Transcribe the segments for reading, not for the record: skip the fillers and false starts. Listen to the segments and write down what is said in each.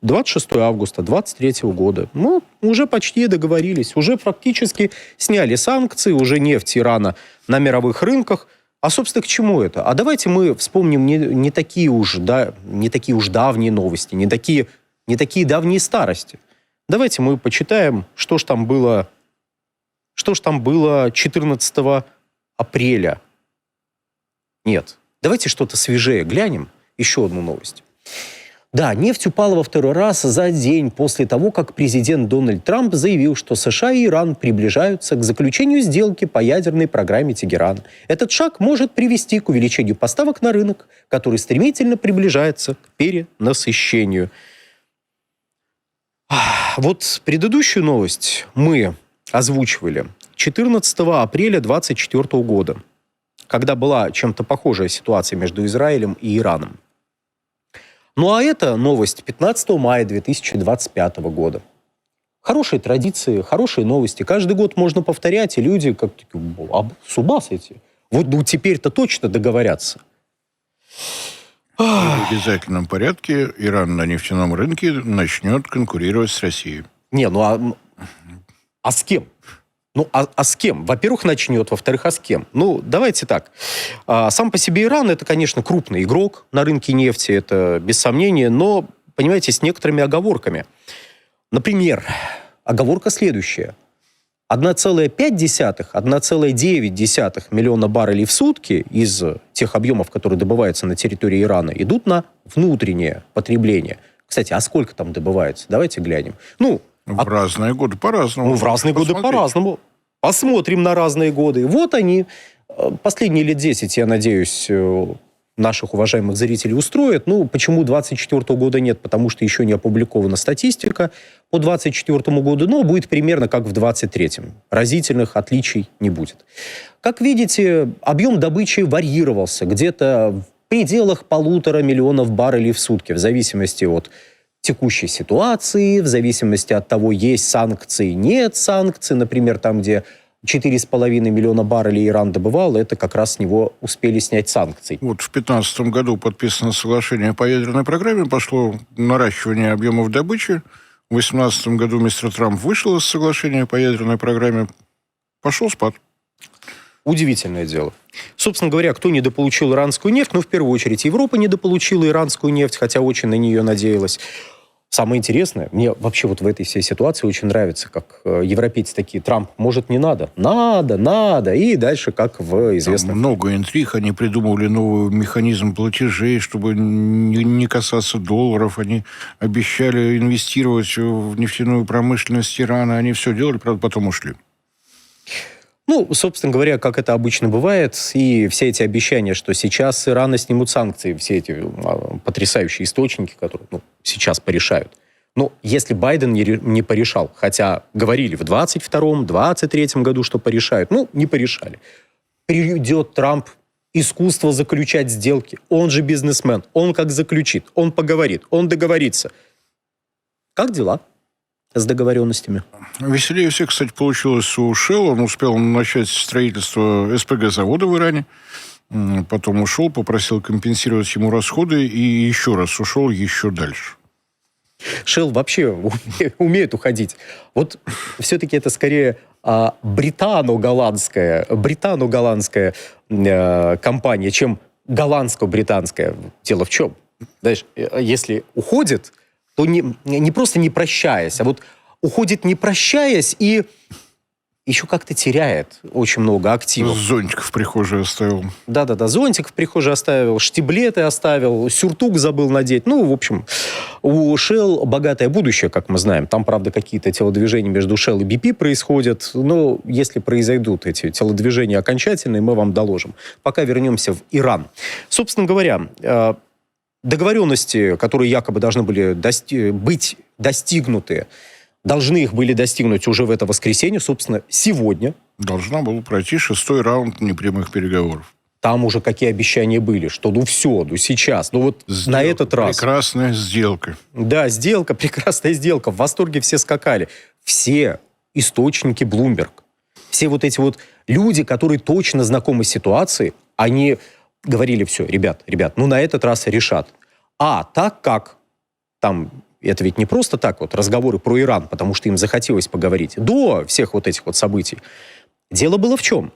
26 августа 2023 года. Ну, уже почти договорились, уже практически сняли санкции, уже нефть Ирана на мировых рынках. А, собственно, к чему это? А давайте мы вспомним не такие уж давние новости, не такие давние старости. Давайте мы почитаем, что ж там было 14 апреля. Нет, давайте что-то свежее глянем. Еще одну новость. Да, нефть упала во второй раз за день после того, как президент Дональд Трамп заявил, что США и Иран приближаются к заключению сделки по ядерной программе Тегерана. Этот шаг может привести к увеличению поставок на рынок, который стремительно приближается к перенасыщению. Вот предыдущую новость мы озвучивали 14 апреля 2024 года, когда была чем-то похожая ситуация между Израилем и Ираном. Ну а это новость 15 мая 2025 года. Хорошие традиции, хорошие новости. Каждый год можно повторять, и люди как-то с ума сойти. Вот ну, теперь-то точно договорятся. В обязательном порядке Иран на нефтяном рынке начнет конкурировать с Россией. Не, ну а с кем? Ну, а с кем? Во-первых, начнет, во-вторых, а с кем? Ну, давайте так. Сам по себе Иран – это, конечно, крупный игрок на рынке нефти, это без сомнения, но, понимаете, с некоторыми оговорками. Например, оговорка следующая. 1,5-1,9 миллиона баррелей в сутки из тех объемов, которые добываются на территории Ирана, идут на внутреннее потребление. Кстати, а сколько там добывается? Давайте глянем. Ну, в разные годы по-разному. В разные годы по-разному. Посмотрим на разные годы. Вот они. Последние лет 10, я надеюсь, наших уважаемых зрителей устроят. Ну, почему 24 года нет? Потому что еще не опубликована статистика по 24 году. Но будет примерно как в 23-м. Разительных отличий не будет. Как видите, объем добычи варьировался. Где-то в пределах 1,5 миллиона баррелей в сутки. В зависимости от текущей ситуации, в зависимости от того, есть санкции, нет санкций. Например, там, где 4,5 миллиона баррелей Иран добывал, это как раз с него успели снять санкции. Вот в 2015 году подписано соглашение по ядерной программе, пошло наращивание объемов добычи. В 2018 году мистер Трамп вышел из соглашения по ядерной программе, пошел спад. Удивительное дело. Собственно говоря, кто недополучил иранскую нефть? Ну, в первую очередь, Европа недополучила иранскую нефть, хотя очень на нее надеялась. Самое интересное, мне вообще вот в этой всей ситуации очень нравится, как европейцы такие: Трамп, может, не надо? Надо. И дальше, как в известном... Там много интриг, они придумывали новый механизм платежей, чтобы не касаться долларов. Они обещали инвестировать в нефтяную промышленность Ирана. Они все делали, правда, потом ушли. Ну, собственно говоря, как это обычно бывает, и все эти обещания, что сейчас с Ирана снимут санкции, все эти потрясающие источники, которые сейчас порешают. Но если Байден не порешал, хотя говорили в 22-м, 23-м году, что порешают, не порешали. Придет Трамп, искусство заключать сделки. Он же бизнесмен, он как заключит, он поговорит, он договорится. Как дела с договоренностями? Веселее всех, кстати, получилось у Shell. Он успел начать строительство СПГ-завода в Иране. Потом ушел, попросил компенсировать ему расходы и еще раз ушел еще дальше. Shell вообще умеет уходить. Вот все-таки это скорее британо-голландская компания, чем голландско-британская. Дело в чем? Знаешь, если уходит, то не просто не прощаясь, а вот уходит не прощаясь и еще как-то теряет очень много активов. Зонтик в прихожей оставил. Да, зонтик в прихожей оставил, штиблеты оставил, сюртук забыл надеть. Ну, в общем, у Shell богатое будущее, как мы знаем. Там, правда, какие-то телодвижения между Shell и BP происходят. Но если произойдут эти телодвижения окончательные, мы вам доложим. Пока вернемся в Иран. Собственно говоря, договоренности, которые якобы должны были быть достигнуты, должны их были достигнуть уже в это воскресенье, собственно, сегодня. Должна была пройти 6-й раунд непрямых переговоров. Там уже какие обещания были, что сейчас, сделка, на этот раз. Прекрасная сделка. Да, прекрасная сделка. В восторге все скакали. Все источники Bloomberg, все вот эти вот люди, которые точно знакомы с ситуацией, они говорили: все, ребят, на этот раз решат. А так как там это ведь не просто так вот разговоры про Иран, потому что им захотелось поговорить. До всех вот этих вот событий. Дело было в чем?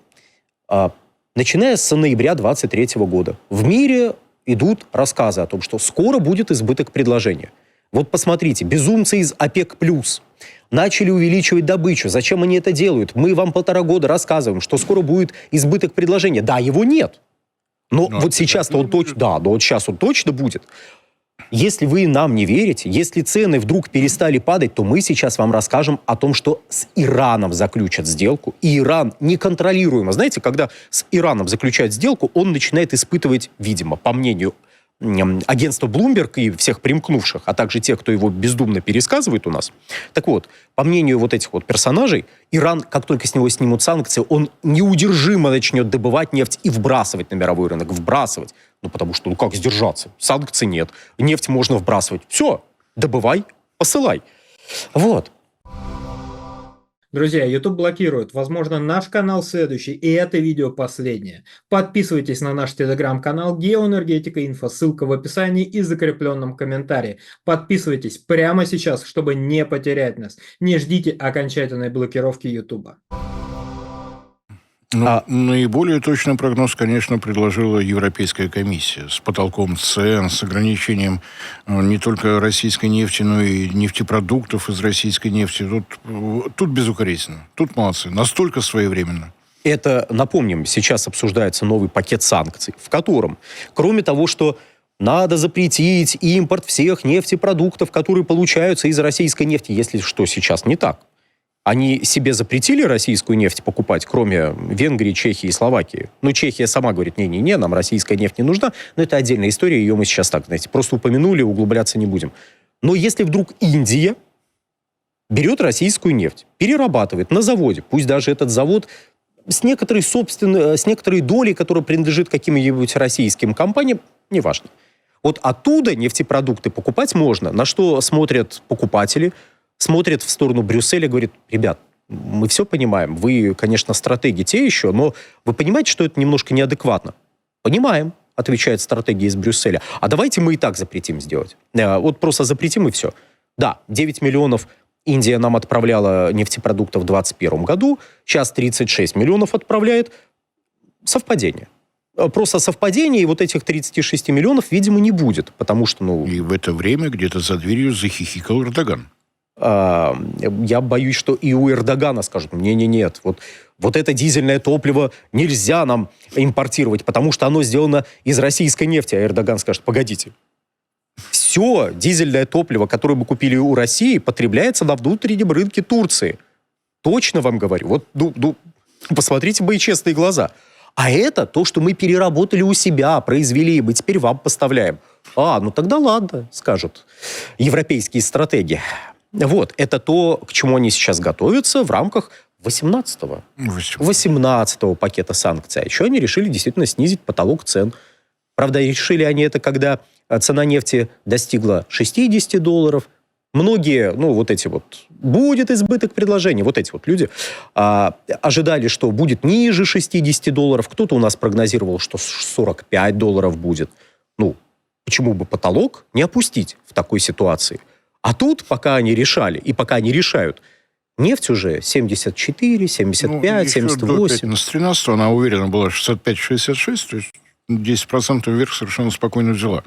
Начиная с ноября 2023 года в мире идут рассказы о том, что скоро будет избыток предложения. Вот посмотрите, безумцы из ОПЕК+, начали увеличивать добычу. Зачем они это делают? Мы вам 1,5 года рассказываем, что скоро будет избыток предложения. Да, его нет. Но вот сейчас-то он точно... Да, но вот сейчас он точно будет. Если вы нам не верите, если цены вдруг перестали падать, то мы сейчас вам расскажем о том, что с Ираном заключат сделку. И Иран неконтролируемо. Знаете, когда с Ираном заключают сделку, он начинает испытывать, видимо, по мнению агентства Bloomberg и всех примкнувших, а также тех, кто его бездумно пересказывает у нас. Так вот, по мнению вот этих вот персонажей, Иран, как только с него снимут санкции, он неудержимо начнет добывать нефть и вбрасывать на мировой рынок. Вбрасывать. Ну, потому что, ну как сдержаться? Санкций нет. Нефть можно вбрасывать. Все, добывай, посылай. Вот. Друзья, YouTube блокирует. Возможно, наш канал следующий, и это видео последнее. Подписывайтесь на наш телеграм-канал Геоэнергетика Инфо, ссылка в описании и закрепленном комментарии. Подписывайтесь прямо сейчас, чтобы не потерять нас. Не ждите окончательной блокировки YouTube. Наиболее точный прогноз, конечно, предложила Европейская комиссия с потолком цен, с ограничением не только российской нефти, но и нефтепродуктов из российской нефти. Тут безукоризненно. Тут молодцы. Настолько своевременно. Это, напомним, сейчас обсуждается новый пакет санкций, в котором, кроме того, что надо запретить импорт всех нефтепродуктов, которые получаются из российской нефти, если что сейчас не так. Они себе запретили российскую нефть покупать, кроме Венгрии, Чехии и Словакии. Ну, Чехия сама говорит, не-не-не, нам российская нефть не нужна. Но это отдельная история, ее мы сейчас так, знаете, просто упомянули, углубляться не будем. Но если вдруг Индия берет российскую нефть, перерабатывает на заводе, пусть даже этот завод с некоторой долей, которая принадлежит каким-нибудь российским компаниям, неважно. Вот оттуда нефтепродукты покупать можно. На что смотрят покупатели? Смотрит в сторону Брюсселя и говорит, ребят, мы все понимаем, вы, конечно, стратеги те еще, но вы понимаете, что это немножко неадекватно? Понимаем, отвечает стратегия из Брюсселя. А давайте мы и так запретим сделать. Вот просто запретим и все. Да, 9 миллионов Индия нам отправляла нефтепродуктов в 2021 году, сейчас 36 миллионов отправляет. Совпадение. Просто совпадение, и вот этих 36 миллионов, видимо, не будет, потому что, И в это время где-то за дверью захихикал Эрдоган. Я боюсь, что и у Эрдогана скажут, нет, вот это дизельное топливо нельзя нам импортировать, потому что оно сделано из российской нефти. А Эрдоган скажет, погодите, все дизельное топливо, которое мы купили у России, потребляется на внутреннем рынке Турции. Точно вам говорю. Вот, посмотрите в мои честные глаза. А это то, что мы переработали у себя, произвели, мы теперь вам поставляем. Тогда ладно, скажут европейские стратеги. Вот, это то, к чему они сейчас готовятся в рамках 18-го пакета санкций. А еще они решили действительно снизить потолок цен. Правда, решили они это, когда цена нефти достигла $60. Многие, будет избыток предложений. Вот эти вот люди ожидали, что будет ниже $60. Кто-то у нас прогнозировал, что $45 будет. Почему бы потолок не опустить в такой ситуации? А тут, пока они решали, и пока они решают, нефть уже 74, 75, 78. До 13 она уверена была 65-66, то есть 10% вверх совершенно спокойно взяла.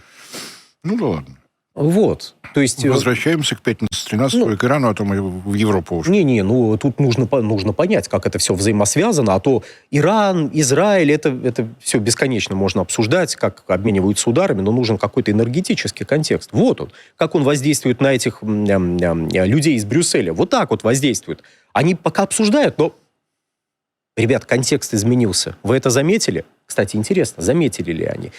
Да ладно. Вот. То есть... Возвращаемся к пятнице 13 к Ирану, а то мы в Европу ушли. Тут нужно понять, как это все взаимосвязано, а то Иран, Израиль, это все бесконечно можно обсуждать, как обмениваются ударами, но нужен какой-то энергетический контекст. Вот он, как он воздействует на этих людей из Брюсселя. Вот так вот воздействует. Они пока обсуждают, но... Ребят, контекст изменился. Вы это заметили? Кстати, интересно, заметили ли они?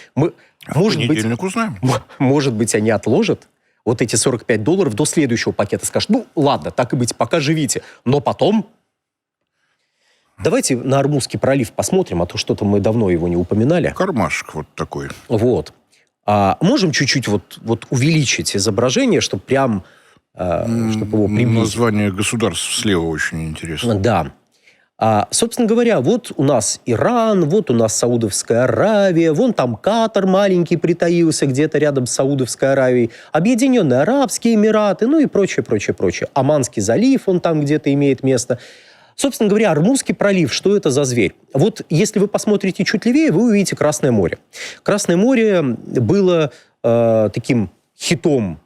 Узнаем. Может быть, они отложат вот эти $45 до следующего пакета. Скажут, ладно, так и быть, пока живите. Но потом... Давайте на Ормузский пролив посмотрим, а то что-то мы давно его не упоминали. Кармашек вот такой. Вот. Можем чуть-чуть вот увеличить изображение, чтобы прям... чтобы его приблизить. Название государств слева очень интересно. Да. Собственно говоря, вот у нас Иран, вот у нас Саудовская Аравия, вон там Катар маленький притаился где-то рядом с Саудовской Аравией, Объединенные Арабские Эмираты, ну и прочее, прочее, прочее. Оманский залив, он там где-то имеет место. Собственно говоря, Ормузский пролив, что это за зверь? Вот если вы посмотрите чуть левее, вы увидите Красное море. Красное море было таким хитом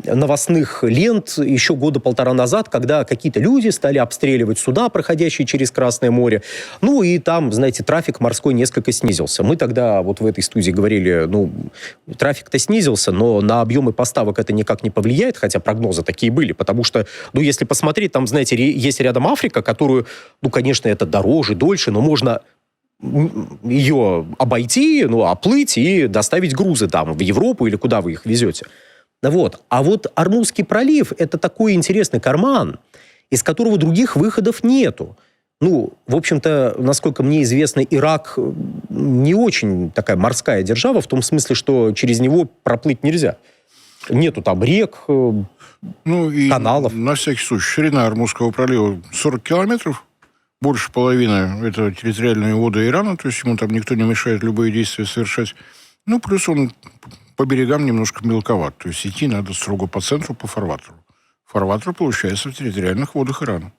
новостных лент еще года полтора назад, когда какие-то люди стали обстреливать суда, проходящие через Красное море. Ну и там, знаете, трафик морской несколько снизился. Мы тогда вот в этой студии говорили, ну, трафик-то снизился, но на объемы поставок это никак не повлияет, хотя прогнозы такие были, потому что, ну, если посмотреть, там, знаете, есть рядом Африка, которую, ну, конечно, это дороже, дольше, но можно ее обойти, ну, оплыть и доставить грузы там в Европу или куда вы их везете. Вот. А вот Ормузский пролив – это такой интересный карман, из которого других выходов нету. Ну, в общем-то, насколько мне известно, Ирак не очень такая морская держава, в том смысле, что через него проплыть нельзя. Нету там рек, и каналов. На всякий случай, ширина Ормузского пролива 40 километров. Больше половины – это территориальные воды Ирана, то есть ему там никто не мешает любые действия совершать. Ну, плюс он по берегам немножко мелковат. То есть идти надо строго по центру, по фарватеру. Фарватер получается в территориальных водах Ирана.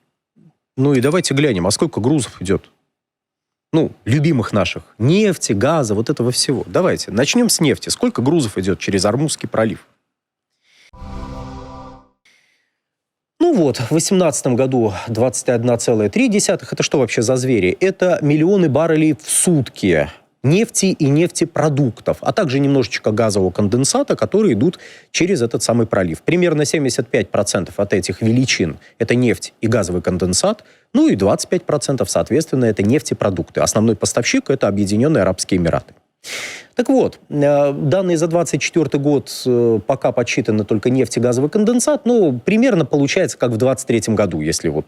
Ну и давайте глянем, а сколько грузов идет? Ну, любимых наших. Нефти, газа, вот этого всего. Давайте, начнем с нефти. Сколько грузов идет через Ормузский пролив? Ну вот, в 2018 году 21,3. Это что вообще за звери? Это миллионы баррелей в сутки нефти и нефтепродуктов, а также немножечко газового конденсата, которые идут через этот самый пролив. Примерно 75% от этих величин – это нефть и газовый конденсат, ну и 25%, соответственно, это нефтепродукты. Основной поставщик – это Объединенные Арабские Эмираты. Так вот, данные за 2024 год пока подсчитаны только нефть и газовый конденсат, но примерно получается, как в 2023 году, если вот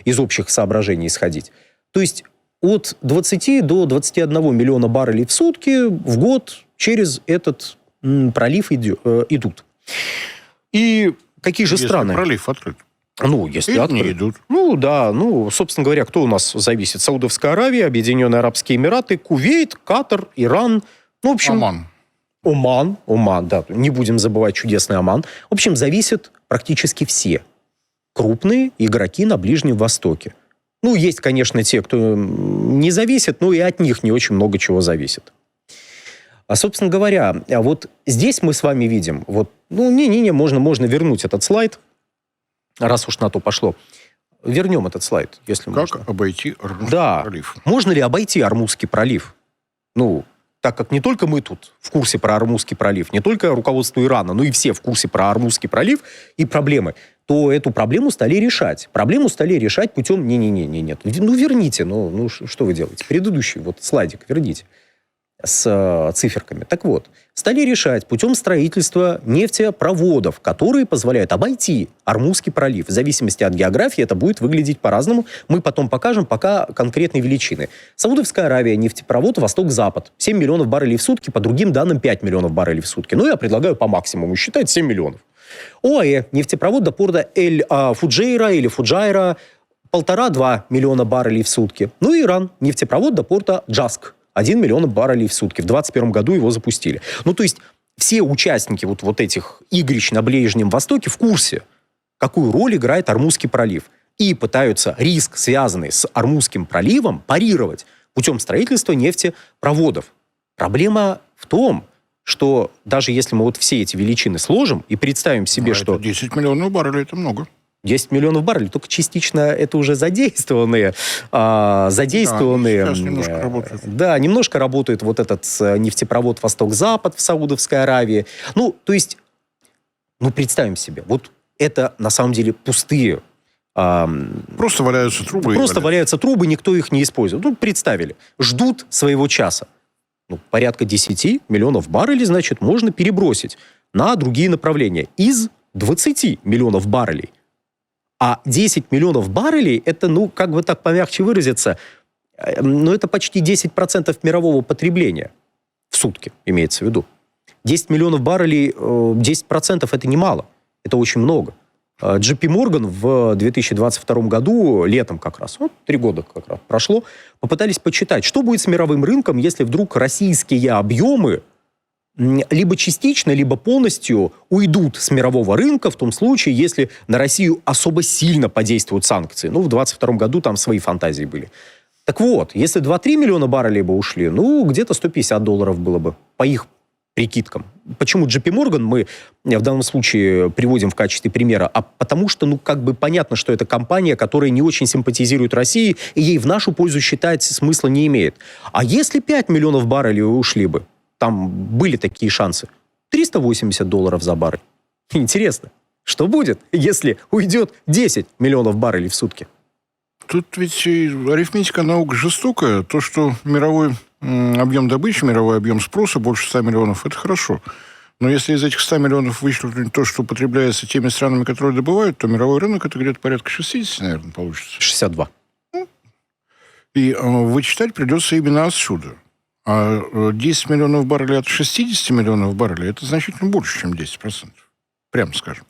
из общих соображений исходить. То есть от 20 до 21 миллиона баррелей в сутки в год через этот пролив идут. И какие же страны? Пролив открыт. Ну, если открыт. Не идут. Ну, да, собственно говоря, кто у нас зависит? Саудовская Аравия, Объединенные Арабские Эмираты, Кувейт, Катар, Иран. Ну, в общем... Оман, да. Не будем забывать чудесный Оман. В общем, зависят практически все крупные игроки на Ближнем Востоке. Ну, есть, конечно, те, кто не зависит, но и от них не очень много чего зависит. А, собственно говоря, вот здесь мы с вами видим, вот, можно вернуть этот слайд, раз уж на то пошло. Вернем этот слайд, если можно. Как обойти Ормузский пролив? Можно ли обойти Ормузский пролив? Ну, так как не только мы тут в курсе про Ормузский пролив, не только руководство Ирана, но и все в курсе про Ормузский пролив и проблемы, то эту проблему стали решать. Проблему стали решать путем... Нет. Ну, верните, что вы делаете? Предыдущий вот слайдик верните с циферками. Так вот, стали решать путем строительства нефтепроводов, которые позволяют обойти Ормузский пролив. В зависимости от географии это будет выглядеть по-разному. Мы потом покажем пока конкретные величины. Саудовская Аравия, нефтепровод Восток-Запад. 7 миллионов баррелей в сутки, по другим данным 5 миллионов баррелей в сутки. Ну, я предлагаю по максимуму считать 7 миллионов. ОАЭ, нефтепровод до порта Эль-Фуджейра или Фуджайра, 1,5-2 миллиона баррелей в сутки. Ну и Иран, нефтепровод до порта Джаск, 1 миллион баррелей в сутки. В 2021 году его запустили. Ну, то есть все участники вот этих игрищ на Ближнем Востоке в курсе, какую роль играет Ормузский пролив. И пытаются риск, связанный с Ормузским проливом, парировать путем строительства нефтепроводов. Проблема в том, что даже если мы вот все эти величины сложим и представим себе, что... 10 миллионов баррелей – это много. 10 миллионов баррелей, только частично это уже задействованные. Сейчас немножко работают. Да, немножко работает вот этот нефтепровод Восток-Запад в Саудовской Аравии. Ну, то есть, представим себе, вот это на самом деле пустые... Просто валяются трубы. Валяются трубы, никто их не использует. Ну, представили, ждут своего часа. Порядка 10 миллионов баррелей, значит, можно перебросить на другие направления. Из 20 миллионов баррелей. А 10 миллионов баррелей, это, как бы так помягче выразиться, это почти 10% мирового потребления в сутки, имеется в виду. 10 миллионов баррелей, 10% это немало, это очень много. JP Morgan в 2022 году, летом как раз, 3 года как раз прошло, попытались почитать, что будет с мировым рынком, если вдруг российские объемы либо частично, либо полностью уйдут с мирового рынка в том случае, если на Россию особо сильно подействуют санкции. В 2022 году там свои фантазии были. Так вот, если 2-3 миллиона баррелей бы ушли, где-то $150 было бы, по их прикидкам. Почему JP Morgan мы в данном случае приводим в качестве примера? Потому что, понятно, что это компания, которая не очень симпатизирует России, и ей в нашу пользу считать смысла не имеет. А если 5 миллионов баррелей ушли бы, там были такие шансы, $380 за баррель. Интересно, что будет, если уйдет 10 миллионов баррелей в сутки? Тут ведь арифметика наука жестокая. То, что мировой объем добычи, мировой объем спроса больше 100 миллионов, это хорошо. Но если из этих 100 миллионов вычленить то, что потребляется теми странами, которые добывают, то мировой рынок это где-то порядка 60, наверное, получится. 62. И вычитать придется именно отсюда. А 10 миллионов баррелей от 60 миллионов баррелей, это значительно больше, чем 10%. Прямо скажем.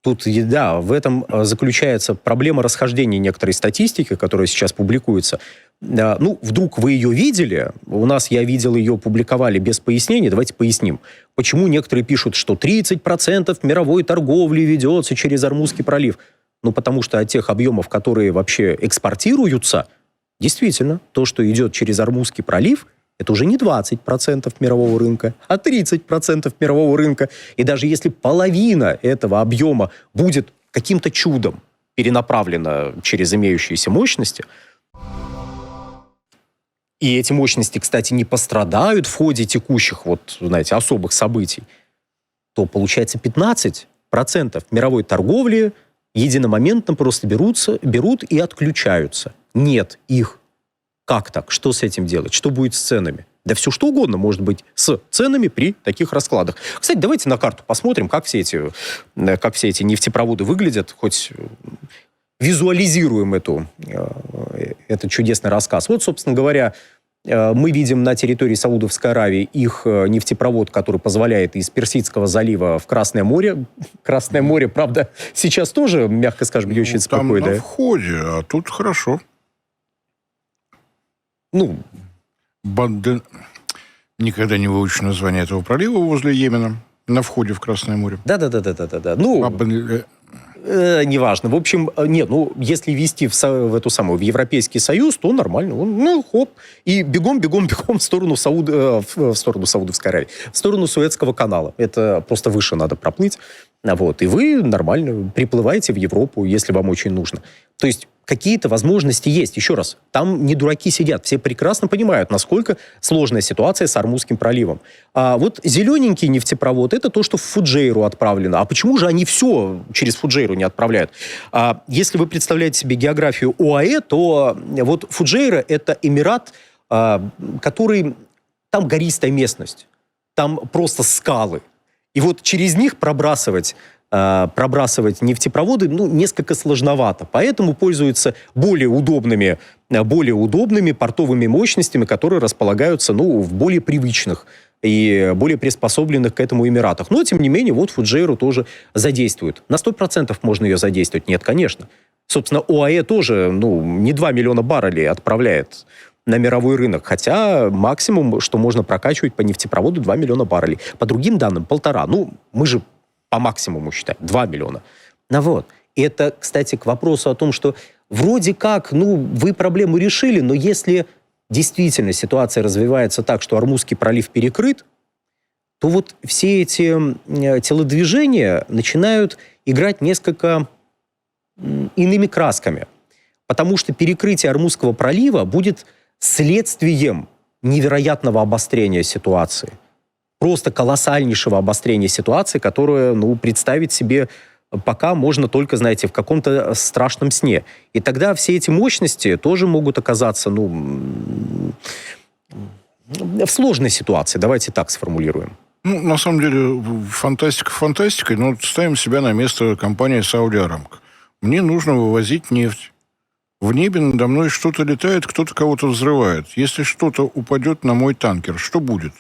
Тут, да, в этом заключается проблема расхождения некоторой статистики, которая сейчас публикуется. Вдруг вы ее видели? У нас, я видел, ее публиковали без пояснений. Давайте поясним. Почему некоторые пишут, что 30% мировой торговли ведется через Ормузский пролив? Потому что от тех объемов, которые вообще экспортируются, действительно, то, что идет через Ормузский пролив, это уже не 20% мирового рынка, а 30% мирового рынка. И даже если половина этого объема будет каким-то чудом перенаправлена через имеющиеся мощности, и эти мощности, кстати, не пострадают в ходе текущих, особых событий, то получается 15% мировой торговли единомоментно просто берут и отключаются. Нет их. Как так? Что с этим делать? Что будет с ценами? Да все что угодно может быть с ценами при таких раскладах. Кстати, давайте на карту посмотрим, как все эти нефтепроводы выглядят, хоть визуализируем этот чудесный рассказ. Собственно говоря, мы видим на территории Саудовской Аравии их нефтепровод, который позволяет из Персидского залива в Красное море. Красное море, правда, сейчас тоже, мягко скажем, не очень спокойно. Там на входе, а тут хорошо. Никогда не выучу название этого пролива возле Йемена, на входе в Красное море. Да. Неважно. В общем, нет, если ввести в Европейский Союз, то нормально. Хоп. И бегом в сторону Саудовской Аравии, в сторону Суэцкого канала. Это просто выше надо проплыть. И вы нормально приплываете в Европу, если вам очень нужно. То есть какие-то возможности есть. Еще раз, там не дураки сидят. Все прекрасно понимают, насколько сложная ситуация с Ормузским проливом. А зелененький нефтепровод – это то, что в Фуджейру отправлено. А почему же они все через Фуджейру не отправляют? Если вы представляете себе географию ОАЭ, то Фуджейра – это эмират, который… Там гористая местность. Там просто скалы. И через них пробрасывать нефтепроводы несколько сложновато. Поэтому пользуются более удобными портовыми мощностями, которые располагаются в более привычных и более приспособленных к этому эмиратах. Но, тем не менее, Фуджейру тоже задействуют. На 100% можно ее задействовать? Нет, конечно. Собственно, ОАЭ тоже не 2 миллиона баррелей отправляет на мировой рынок, хотя максимум, что можно прокачивать по нефтепроводу, 2 миллиона баррелей. По другим данным, 1,5. Мы же по максимуму считаем, 2 миллиона. И это, кстати, к вопросу о том, что вроде как, вы проблему решили, но если действительно ситуация развивается так, что Ормузский пролив перекрыт, то все эти телодвижения начинают играть несколько иными красками. Потому что перекрытие Ормузского пролива будет следствием невероятного обострения ситуации. Просто колоссальнейшего обострения ситуации, которое, представить себе пока можно только, в каком-то страшном сне. И тогда все эти мощности тоже могут оказаться, в сложной ситуации. Давайте так сформулируем. На самом деле, фантастика фантастикой, но ставим себя на место компании Saudi Aramco. Мне нужно вывозить нефть. В небе надо мной что-то летает, кто-то кого-то взрывает. Если что-то упадет на мой танкер, что будет?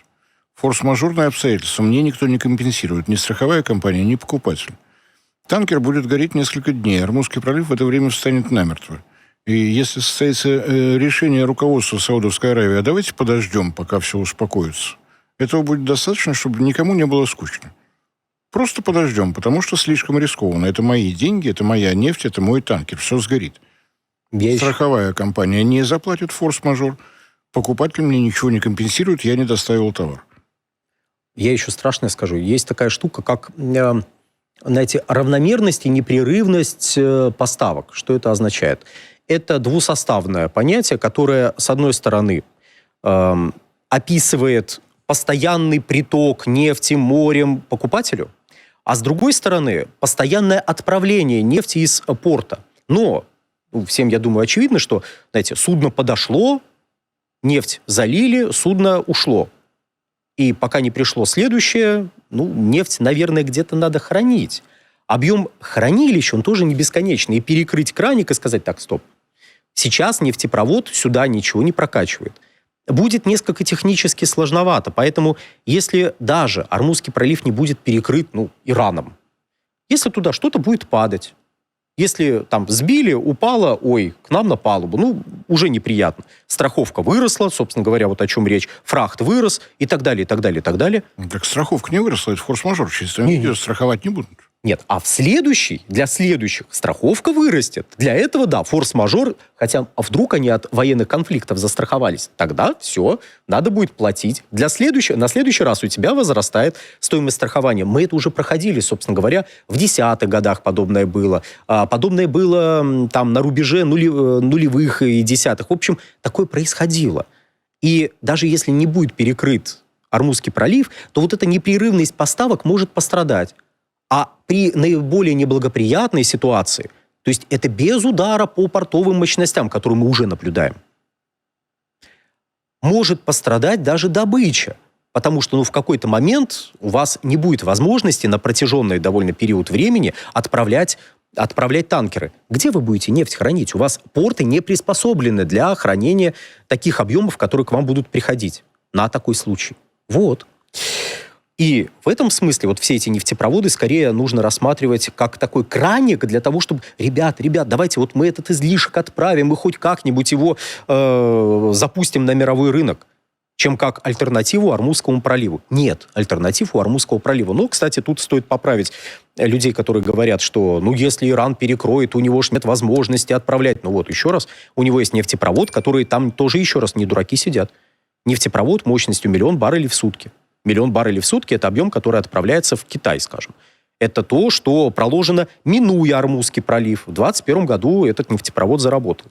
Форс-мажорные обстоятельства мне никто не компенсирует. Ни страховая компания, ни покупатель. Танкер будет гореть несколько дней. Армузский пролив в это время встанет намертво. И если состоится решение руководства Саудовской Аравии, а давайте подождем, пока все успокоится, этого будет достаточно, чтобы никому не было скучно. Просто подождем, потому что слишком рискованно. Это мои деньги, это моя нефть, это мой танкер. Все сгорит. Страховая компания не заплатит форс-мажор. Покупатель мне ничего не компенсирует, я не доставил товар. Я еще страшное скажу. Есть такая штука, как, знаете, равномерность и непрерывность поставок. Что это означает? Это двусоставное понятие, которое, с одной стороны, описывает постоянный приток нефти морем покупателю, а с другой стороны, постоянное отправление нефти из порта. Но всем, я думаю, очевидно, что, знаете, судно подошло, нефть залили, судно ушло. И пока не пришло следующее, нефть, наверное, где-то надо хранить. Объем хранилища, он тоже не бесконечный. И перекрыть краник и сказать, так, стоп. Сейчас нефтепровод сюда ничего не прокачивает. Будет несколько технически сложновато. Поэтому, если даже Ормузский пролив не будет перекрыт, Ираном, если туда что-то будет падать, если там сбили, упало, к нам на палубу, уже неприятно. Страховка выросла, собственно говоря, вот о чем речь. Фрахт вырос и так далее, и так далее, и так далее. Так страховка не выросла, это форс-мажор. Чисто ее страховать не будут. Нет, а для следующих страховка вырастет. Для этого, да, форс-мажор, хотя вдруг они от военных конфликтов застраховались, тогда все, надо будет платить. На следующий раз у тебя возрастает стоимость страхования. Мы это уже проходили, собственно говоря, в 10-х годах подобное было. Подобное было там на рубеже нулевых и десятых. В общем, такое происходило. И даже если не будет перекрыт Ормузский пролив, то вот эта непрерывность поставок может пострадать. А при наиболее неблагоприятной ситуации, то есть это без удара по портовым мощностям, которые мы уже наблюдаем, может пострадать даже добыча. Потому что в какой-то момент у вас не будет возможности на протяженный довольно период времени отправлять танкеры. Где вы будете нефть хранить? У вас порты не приспособлены для хранения таких объемов, которые к вам будут приходить на такой случай. Вот. И в этом смысле вот все эти нефтепроводы скорее нужно рассматривать как такой краник для того, чтобы, ребят, давайте вот мы этот излишек отправим, мы хоть как-нибудь его запустим на мировой рынок, чем как альтернативу Ормузскому проливу. Нет, альтернативу Ормузского пролива. Но, кстати, тут стоит поправить людей, которые говорят, что, если Иран перекроет, у него ж нет возможности отправлять. Еще раз, у него есть нефтепровод, который там тоже, еще раз, не дураки сидят. Нефтепровод мощностью 1 миллион баррелей в сутки. 1 миллион баррелей в сутки – это объем, который отправляется в Китай, скажем. Это то, что проложено, минуя Ормузский пролив. В 2021 году этот нефтепровод заработал.